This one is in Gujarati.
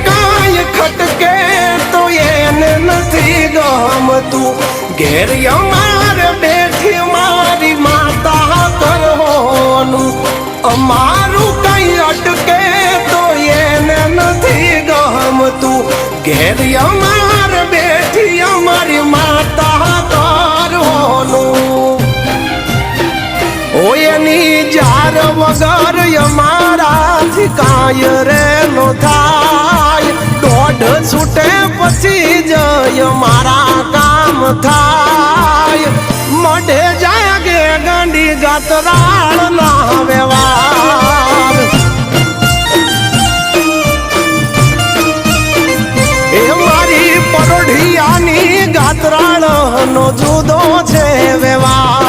કાંઈ ખટકે તો એને નથી ગમતું ઘેર અમારે બેઠી મારી માતા કરવાનું અમારું કઈ અટકે તો એને નથી ગમતું ઘેર અમારે બેઠી અમારી માતા કરવાનું ઓયની જાર વગર અમારાથી કાંઈ રે નો થાય દોઢ છૂટે પછી જય મારા કામ થાય મઢે જાગે ગાંડી ગાતરાળ ના વ્યવહાર એ મારી પરોઢિયાની ગાતરાળ નો જુદો છે વ્યવહાર